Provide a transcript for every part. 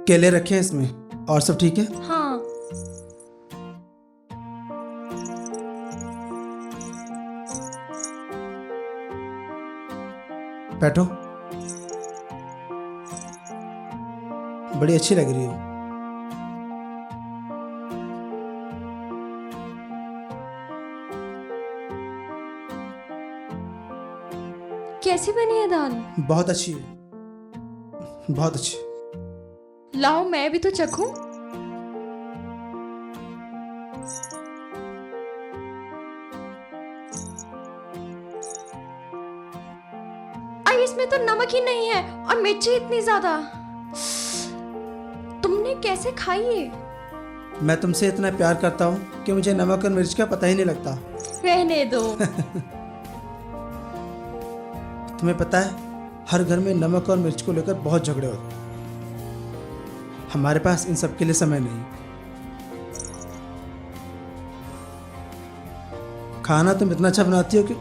केले रखे हैं इसमें। और सब ठीक है? हाँ। बैठो। बड़ी अच्छी लग रही हो। कैसी बनी है दाल? बहुत अच्छी है, बहुत अच्छी। लाओ मैं भी तो चखूं। आई इसमें तो नमक ही नहीं है और मिर्ची इतनी ज्यादा। तुमने कैसे खाई ये? मैं तुमसे इतना प्यार करता हूँ कि मुझे नमक और मिर्च का पता ही नहीं लगता। रहने दो। तुम्हें पता है, हर घर में नमक और मिर्च को लेकर बहुत झगड़े होते हैं। हमारे पास इन सब के लिए समय नहीं। खाना तुम इतना अच्छा बनाती हो कि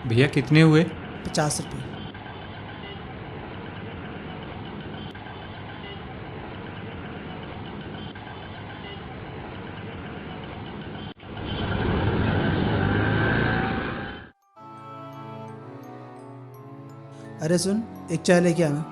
भैया कितने हुए? 50 रुपये। अरे सुन, एक चाय लेके आना।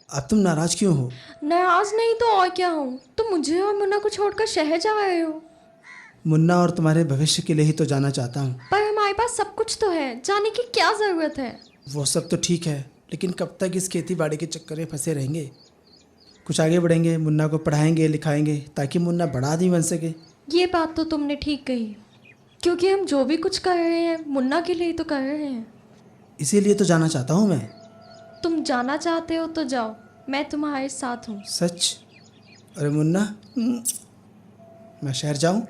अब तुम नाराज क्यों हो? नाराज नहीं तो और क्या हूँ। तुम मुझे और मुन्ना को छोड़कर शहर जा रहे हो। मुन्ना और तुम्हारे भविष्य के लिए ही तो जाना चाहता हूँ। पर हमारे पास सब कुछ तो है, जाने की क्या जरूरत है? वो सब तो ठीक है, लेकिन कब तक इस खेती बाड़ी के चक्कर में फंसे रहेंगे? कुछ आगे बढ़ेंगे, मुन्ना को पढ़ाएंगे लिखाएंगे ताकि मुन्ना बड़ा आदमी बन सके। ये बात तो तुमने ठीक कही, क्योंकि हम जो भी कुछ कर रहे हैं मुन्ना के लिए तो कर रहे हैं। इसीलिए तो जाना चाहता हूँ मैं। तुम जाना चाहते हो तो जाओ, मैं तुम्हारे साथ हूँ। सच? अरे मुन्ना, मैं शहर जाऊँ?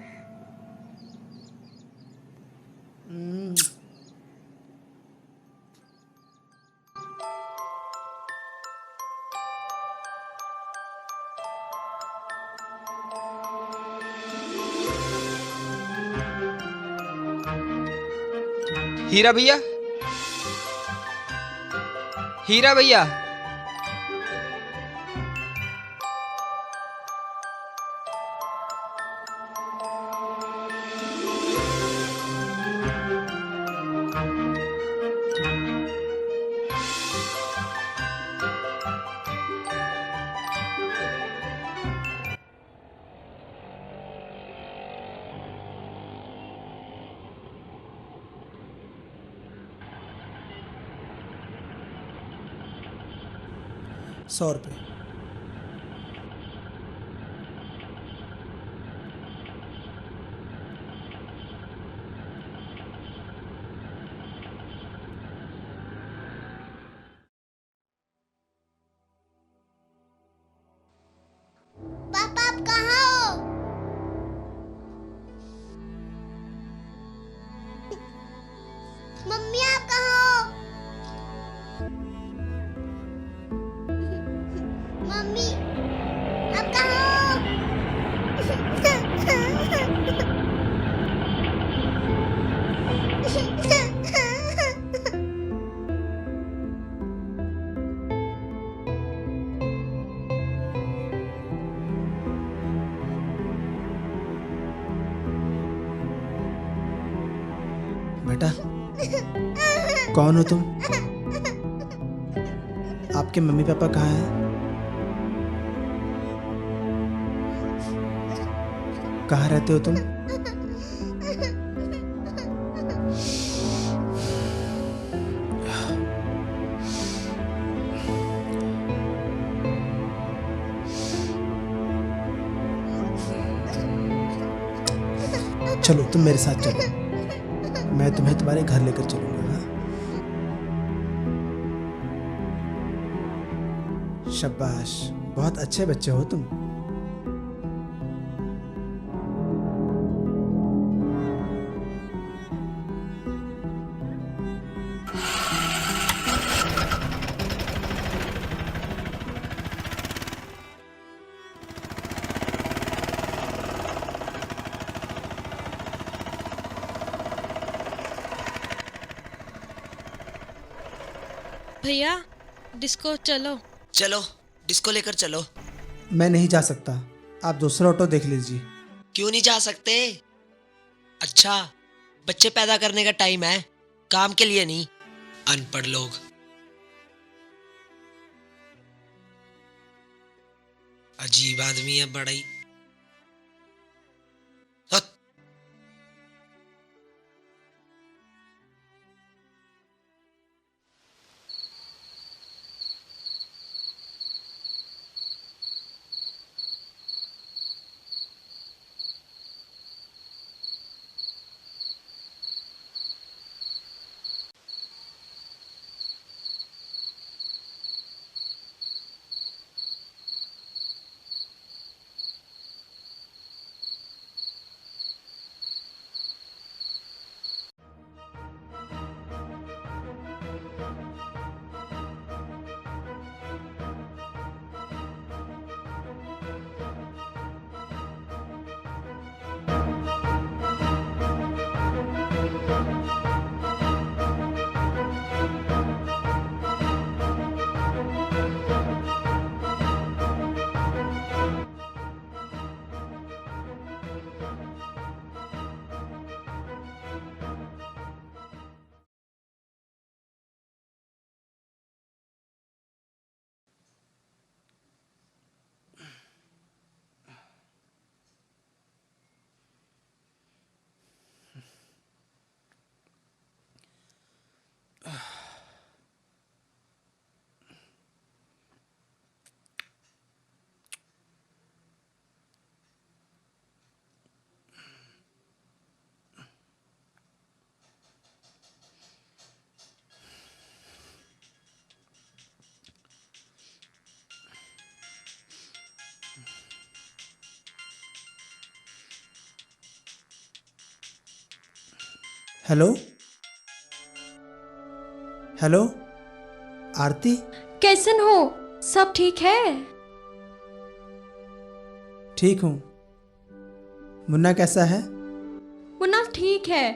हीरा भैया, हीरा भैया, ₹100। पापा आप कहाँ हो? मम्मी आप कहाँ हो? मम्मी आप कहाँ हो? बेटा, कौन हो तुम? आपके मम्मी पापा कहाँ हैं? कहाँ रहते हो तुम? चलो तुम मेरे साथ चलो, मैं तुम्हें तुम्हारे घर लेकर चलूंगा। हाँ? शाबाश, बहुत अच्छे बच्चे हो तुम। भैया डिस्को चलो। चलो डिस्को लेकर चलो। मैं नहीं जा सकता, आप दूसरा ऑटो देख लीजिए। क्यों नहीं जा सकते? अच्छा, बच्चे पैदा करने का टाइम है, काम के लिए नहीं। अनपढ़ लोग। अजीब आदमी है बड़ा ही। हट। हेलो हेलो, आरती। कैसन हो? सब ठीक है? ठीक हूँ। मुन्ना कैसा है? मुन्ना ठीक है,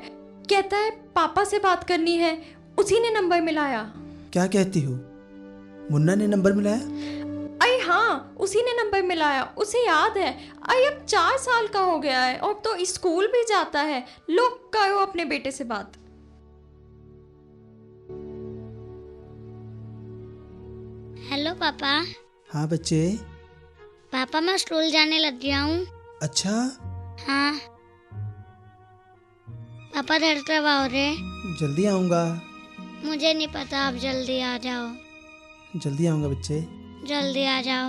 कहता है पापा से बात करनी है, उसी ने नंबर मिलाया। क्या कहती हो? मुन्ना ने नंबर मिलाया? अरे हाँ, उसी ने नंबर मिलाया, उसे याद है। अरे अब 4 साल का हो गया है और तो स्कूल भी जाता है। लो करो अपने बेटे से बात। हेलो पापा। हाँ बच्चे। पापा मैं स्कूल जाने लग गया हूँ। अच्छा, हाँ पापा घर कब आओगे? जल्दी आऊँगा। मुझे नहीं पता, आप जल्दी आ जाओ। जल्दी आऊँगा बच्चे। जल्दी आ जाओ,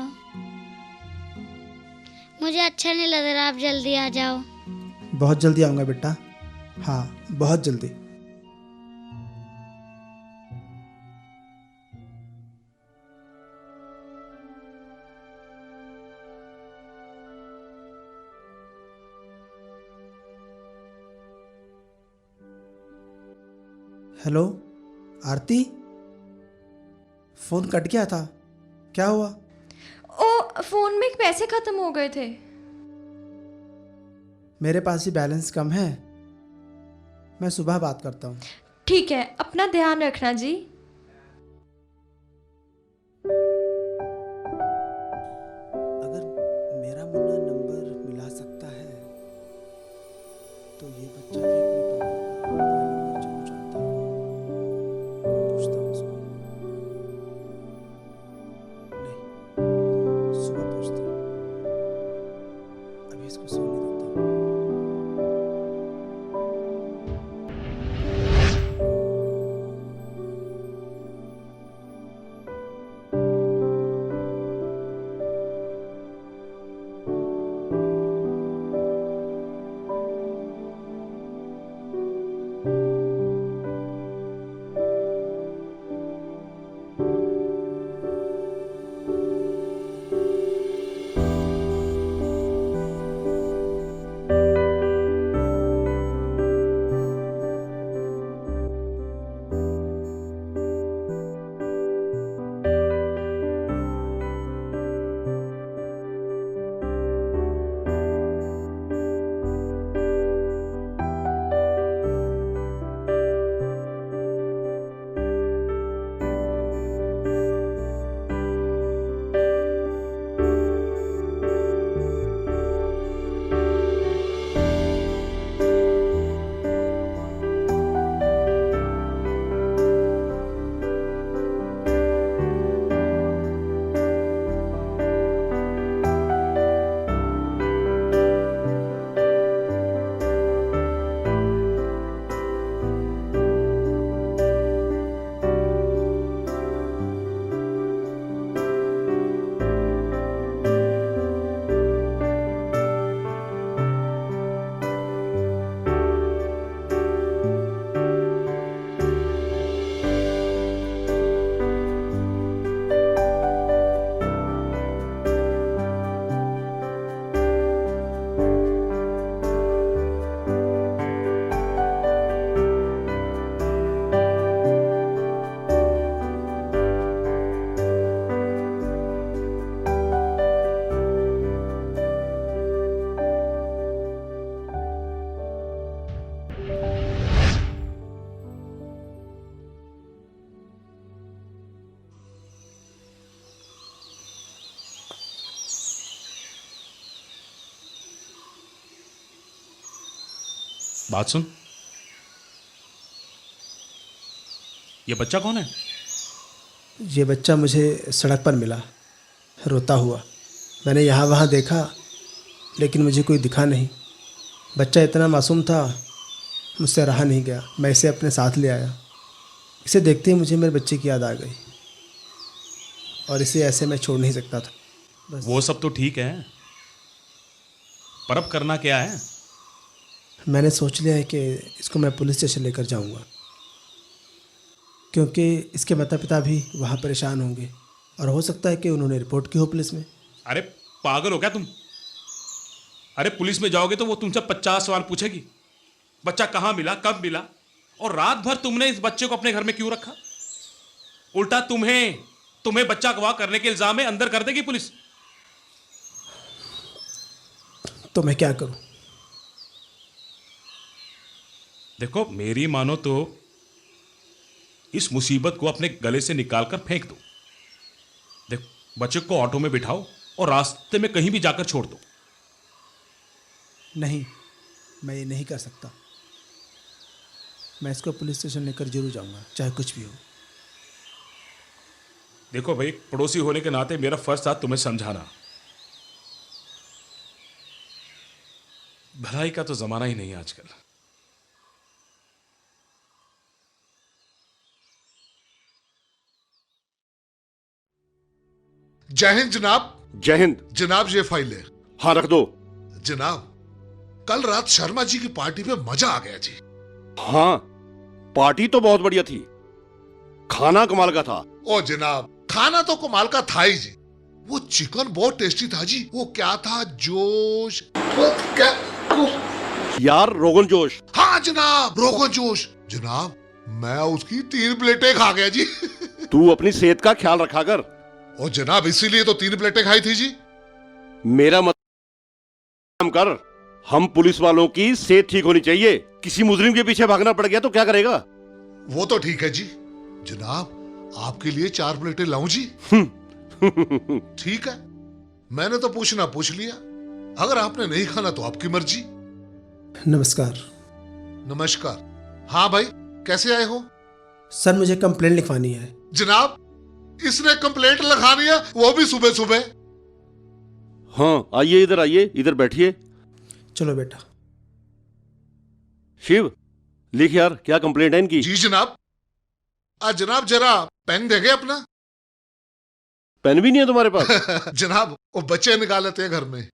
मुझे अच्छा नहीं लग रहा, आप जल्दी आ जाओ। बहुत जल्दी आऊँगा बेटा। हाँ, बहुत जल्दी। हेलो आरती, फोन कट गया था, क्या हुआ? ओ फोन में पैसे खत्म हो गए थे। मेरे पास ही बैलेंस कम है, मैं सुबह बात करता हूँ। ठीक है, अपना ध्यान रखना जी। अगर मेरा मुन्ना नंबर मिला सकता है तो ये बच्चा भी अपने पापा का नंबर जरूर जानता होगा। पूछता हूँ उसको। नहीं, सुबह पूछता हूँ, अभी इसको सोने देता हूँ। बात सुन, ये बच्चा कौन है? ये बच्चा मुझे सड़क पर मिला, रोता हुआ। मैंने यहाँ वहाँ देखा, लेकिन मुझे कोई दिखा नहीं। बच्चा इतना मासूम था, मुझसे रहा नहीं गया। मैं इसे अपने साथ ले आया। इसे देखते ही मुझे मेरे बच्चे की याद आ गई, और इसे ऐसे मैं छोड़ नहीं सकता था। बस वो सब तो ठीक है, पर अब करना क्या है? मैंने सोच लिया है कि इसको मैं पुलिस स्टेशन लेकर जाऊंगा, क्योंकि इसके माता पिता भी वहाँ परेशान होंगे, और हो सकता है कि उन्होंने रिपोर्ट की हो पुलिस में। अरे पागल हो क्या तुम? अरे पुलिस में जाओगे तो वो तुमसे 50 सवाल पूछेगी। बच्चा कहाँ मिला, कब मिला, और रात भर तुमने इस बच्चे को अपने घर में क्यों रखा? उल्टा तुम्हें बच्चा अगवा करने के इल्जाम में अंदर कर देगी पुलिस। तो मैं क्या करूं? देखो मेरी मानो तो इस मुसीबत को अपने गले से निकालकर फेंक दो। देखो बच्चे को ऑटो में बिठाओ और रास्ते में कहीं भी जाकर छोड़ दो। नहीं, मैं ये नहीं कर सकता। मैं इसको पुलिस स्टेशन लेकर जरूर जाऊंगा, चाहे कुछ भी हो। देखो भाई, पड़ोसी होने के नाते मेरा फर्ज था तुम्हें समझाना। भलाई का तो जमाना ही नहीं है आजकल। जय हिंद जनाब। जय हिंद। जनाब ये फाइल है। हाँ रख दो। जनाब कल रात शर्मा जी की पार्टी पे मजा आ गया जी। हाँ पार्टी तो बहुत बढ़िया थी, खाना कमाल का था। ओ जनाब खाना तो कमाल का था ही जी। वो चिकन बहुत टेस्टी था जी। वो क्या था, जोश, वो क्या, यार रोगन जोश। हाँ जनाब रोगन जोश। जनाब मैं उसकी 3 प्लेटें खा गया जी। तू अपनी सेहत का ख्याल रखा कर। ओ जनाब इसीलिए तो 3 प्लेटें खाई थी जी। मेरा मतलब कर, हम पुलिस वालों की सेहत ठीक होनी चाहिए। किसी मुजरिम के पीछे भागना पड़ गया तो क्या करेगा? वो तो ठीक है जी। जनाब आपके लिए 4 प्लेटें लाऊं जी? ठीक है, मैंने तो पूछना पूछ लिया। अगर आपने नहीं खाना तो आपकी मर्जी। नमस्कार। नमस्कार। हाँ भाई कैसे आए हो? सर मुझे कंप्लेंट लिखवानी है। जनाब इसने कंप्लेंट लिखानी है, वो भी सुबह सुबह। हाँ आइए, इधर आइए, इधर बैठिए। चलो बेटा। शिव लिख यार, क्या कंप्लेंट है इनकी? जी जनाब। जनाब जरा पेन देंगे अपना। पेन भी नहीं है तुम्हारे पास? जनाब वो बच्चे निकालते हैं घर में।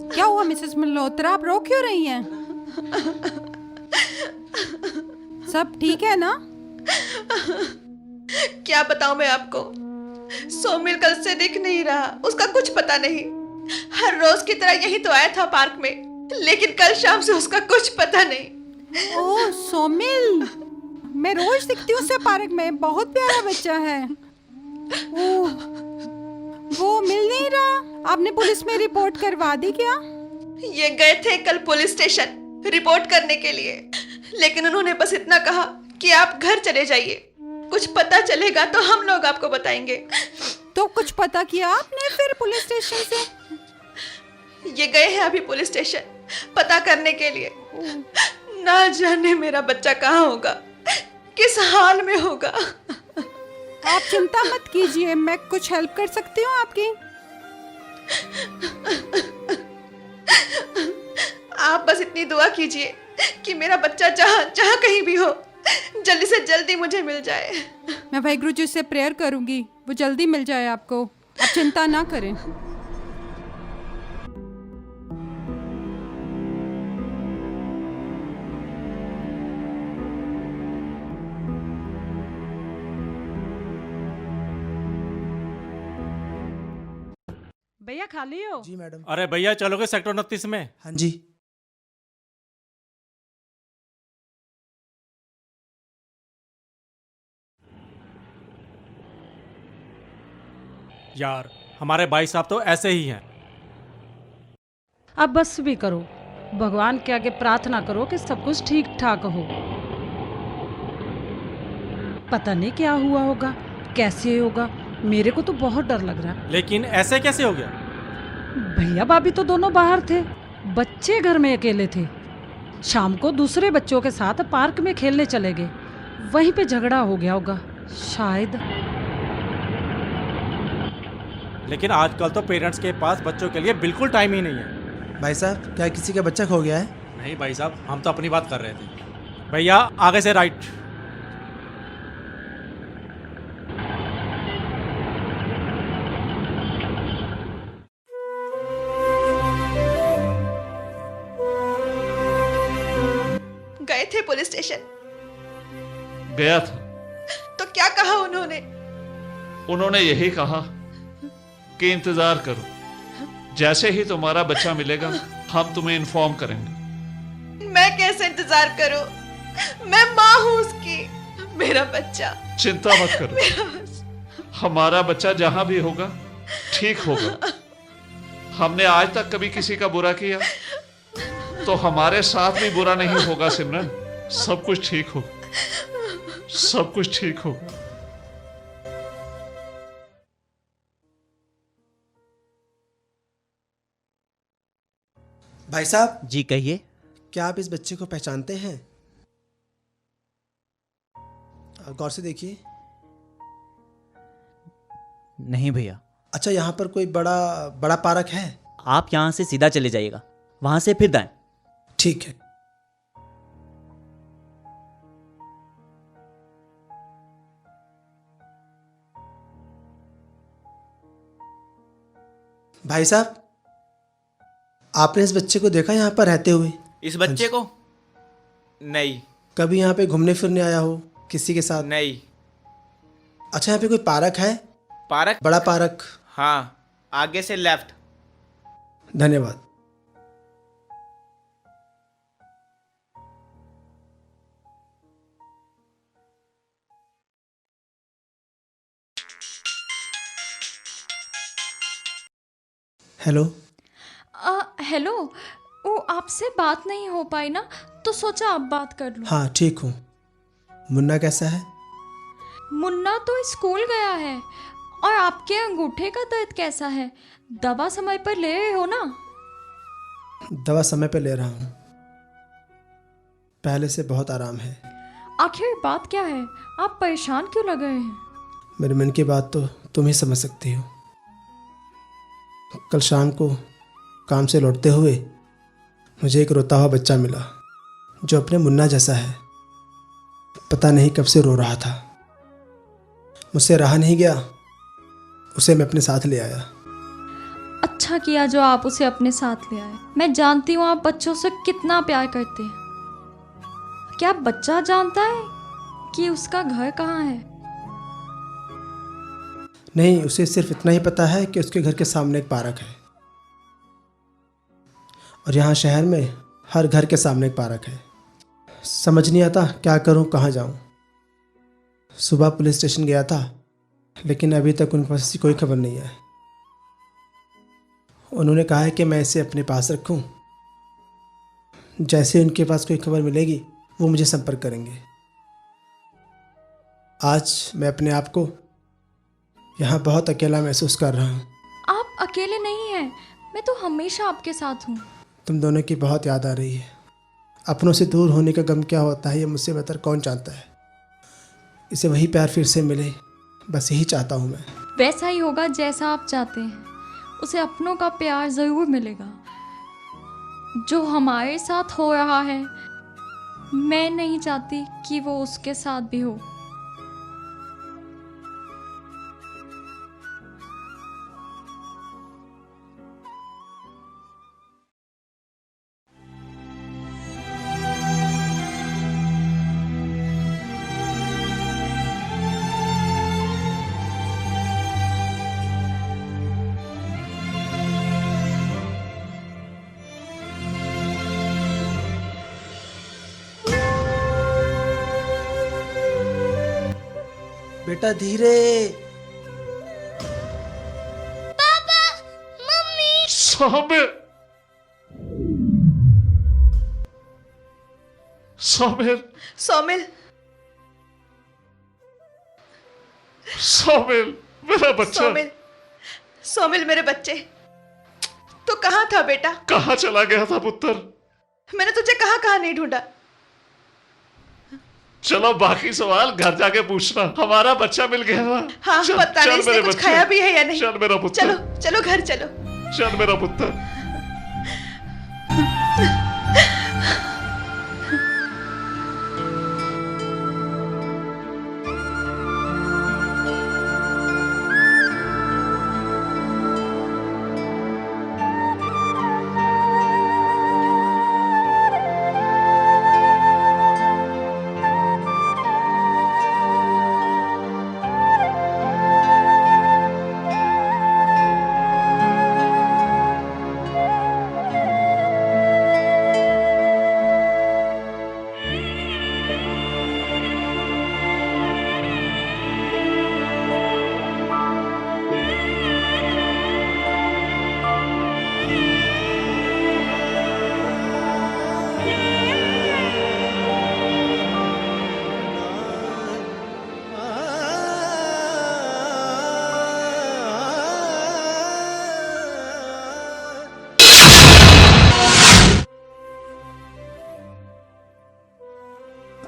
क्या हुआ मिसेस मल्होत्रा, आप रो क्यों रही हैं? सब ठीक है ना? क्या बताऊं मैं आपको, सोमिल कल से दिख नहीं रहा, उसका कुछ पता नहीं। हर रोज की तरह यही तो आया था पार्क में, लेकिन कल शाम से उसका कुछ पता नहीं। ओह सोमिल, मैं रोज दिखती हूँ उसे पार्क में, बहुत प्यारा बच्चा है। ओह, वो मिल नहीं रहा। आपने पुलिस में रिपोर्ट करवा दी क्या? ये गए थे कल पुलिस स्टेशन रिपोर्ट करने के लिए, लेकिन उन्होंने बस इतना कहा कि आप घर चले जाइए, कुछ पता चलेगा तो हम लोग आपको बताएंगे। तो कुछ पता किया आपने फिर पुलिस स्टेशन से? ये गए हैं अभी पुलिस स्टेशन पता करने के लिए। ना जाने मेरा बच्चा कहाँ होगा, किस हाल में होगा। आप चिंता मत कीजिए, मैं कुछ हेल्प कर सकती हूँ आपकी। आप बस इतनी दुआ कीजिए कि मेरा बच्चा जहाँ कहीं भी हो, जल्दी से जल्दी मुझे मिल जाए। मैं वाहिगुरु जी से प्रेयर करूंगी, वो जल्दी मिल जाए आपको। आप चिंता ना करें। भैया खाली हो? जी मैडम। अरे भैया चलोगे सेक्टर 29 में? हाँ जी। यार हमारे भाई साहब तो ऐसे ही हैं। अब बस भी करो, भगवान के आगे प्रार्थना करो कि सब कुछ ठीक ठाक हो। पता नहीं क्या हुआ होगा, कैसे होगा, मेरे को तो बहुत डर लग रहा है। लेकिन ऐसे कैसे हो गया? भैया भाभी तो दोनों बाहर थे, बच्चे घर में अकेले थे। शाम को दूसरे बच्चों के साथ पार्क में खेलने चले गए, वहीं पे झगड़ा हो गया होगा शायद। लेकिन आजकल तो पेरेंट्स के पास बच्चों के लिए बिल्कुल टाइम ही नहीं है। भाई साहब, क्या किसी का बच्चा खो गया है? नहीं भाई साहब, हम तो अपनी बात कर रहे थे। भैया आगे से राइट। गए थे पुलिस स्टेशन? गया था। तो क्या कहा उन्होंने? उन्होंने यही कहा कि इंतजार करो, जैसे ही तुम्हारा बच्चा मिलेगा हम तुम्हें इन्फॉर्म करेंगे। मैं कैसे इंतजार करूं? मैं माँ हूं उसकी। मेरा बच्चा। चिंता मत करो, हमारा बच्चा जहां भी होगा ठीक होगा। हमने आज तक कभी किसी का बुरा किया तो हमारे साथ भी बुरा नहीं होगा सिमरन। सब कुछ ठीक हो, सब कुछ ठीक हो। भाई साहब। जी कहिए। क्या आप इस बच्चे को पहचानते हैं? गौर से देखिए। नहीं भैया। अच्छा, यहाँ पर कोई बड़ा पार्क है? आप यहाँ से सीधा चले जाइएगा, वहां से फिर दाएं। ठीक है। भाई साहब, आपने इस बच्चे को देखा यहाँ पर रहते हुए? इस बच्चे को? नहीं। कभी यहाँ पे घूमने फिरने आया हो किसी के साथ? नहीं। अच्छा, यहाँ पे कोई पार्क है? पार्क? बड़ा पार्क? हाँ, आगे से लेफ्ट। धन्यवाद। हेलो। हेलो, वो आपसे बात नहीं हो पाई ना, तो सोचा अब बात कर लूं। हाँ ठीक हूँ। मुन्ना कैसा है? मुन्ना तो स्कूल गया है। और आपके अंगूठे का दर्द कैसा है? दवा समय पर ले रहे हो ना? दवा समय पर ले रहा हूँ, पहले से बहुत आराम है। आखिर बात क्या है? आप परेशान क्यों लग रहे हैं? मेरे मन की बात तो तुम ही समझ सकती हो। कल शाम को काम से लौटते हुए मुझे एक रोता हुआ बच्चा मिला जो अपने मुन्ना जैसा है। पता नहीं कब से रो रहा था। मुझसे रहा नहीं गया, उसे मैं अपने साथ ले आया। अच्छा किया जो आप उसे अपने साथ ले आए। मैं जानती हूँ आप बच्चों से कितना प्यार करते हैं। क्या बच्चा जानता है कि उसका घर कहाँ है? नहीं, उसे सिर्फ इतना ही पता है कि उसके घर के सामने एक पार्क है, और यहाँ शहर में हर घर के सामने एक पार्क है। समझ नहीं आता क्या करूँ, कहाँ जाऊँ। सुबह पुलिस स्टेशन गया था, लेकिन अभी तक उनके पास ऐसी कोई खबर नहीं है। उन्होंने कहा है कि मैं इसे अपने पास रखूं। जैसे उनके पास कोई खबर मिलेगी वो मुझे संपर्क करेंगे। आज मैं अपने आप को यहाँ बहुत अकेला महसूस कर रहा हूँ। आप अकेले नहीं हैं, मैं तो हमेशा आपके साथ हूँ। तुम दोनों की बहुत याद आ रही है। अपनों से दूर होने का गम क्या होता है ये मुझसे बेहतर कौन जानता है। इसे वही प्यार फिर से मिले, बस यही चाहता हूँ मैं। वैसा ही होगा जैसा आप चाहते हैं। उसे अपनों का प्यार ज़रूर मिलेगा। जो हमारे साथ हो रहा है, मैं नहीं चाहती कि वो उसके साथ भी हो। बेटा धीरे। पापा, मम्मी। सोमिल, सोमिल, सोमिल, सोमिल, मेरा बच्चा। सोमिल, सोमिल मेरे बच्चे, तू कहाँ था बेटा? कहाँ चला गया था पुत्र? मैंने तुझे कहाँ कहाँ नहीं ढूंढा। चलो बाकी सवाल घर जाके पूछना। हमारा बच्चा मिल गया ना? हाँ, पता नहीं इसने कुछ खाया भी है या नहीं। चल मेरा पुत्र, चलो चलो घर चलो। चल मेरा पुत्र।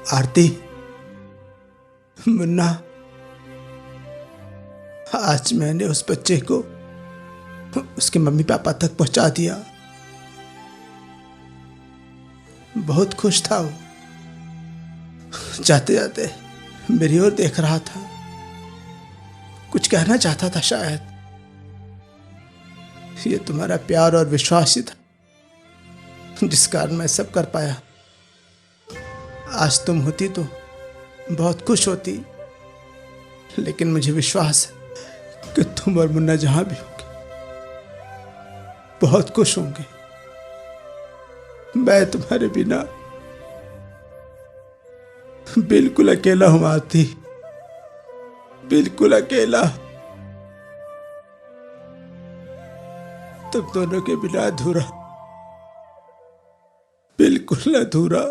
आरती, मुन्ना, आज मैंने उस बच्चे को उसके मम्मी पापा तक पहुंचा दिया। बहुत खुश था वो। जाते जाते मेरी ओर देख रहा था, कुछ कहना चाहता था शायद। ये तुम्हारा प्यार और विश्वास ही था जिस कारण मैं सब कर पाया। आज तुम होती तो बहुत खुश होती, लेकिन मुझे विश्वास है कि तुम और मुन्ना जहां भी होंगे बहुत खुश होंगे। मैं तुम्हारे बिना बिल्कुल अकेला हूं आरती, बिल्कुल अकेला। तुम दोनों के बिना अधूरा, बिल्कुल अधूरा।